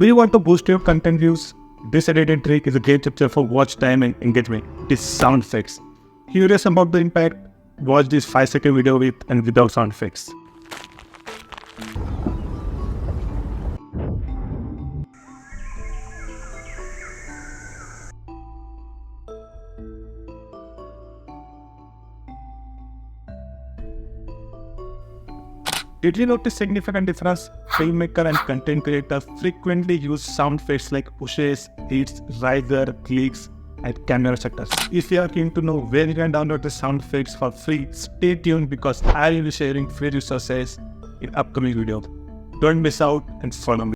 Do you want to boost your content views? This editing trick is a game changer for watch time and engagement. It is sound effects. Curious about the impact? Watch this 5-second video with and without sound effects. Did you notice significant difference? Filmmaker and content creators frequently use sound effects like pushes, hits, riser, clicks, and camera shutters. If you are keen to know where you can download the sound effects for free, stay tuned because I will be sharing free resources in upcoming videos. Don't miss out and follow me.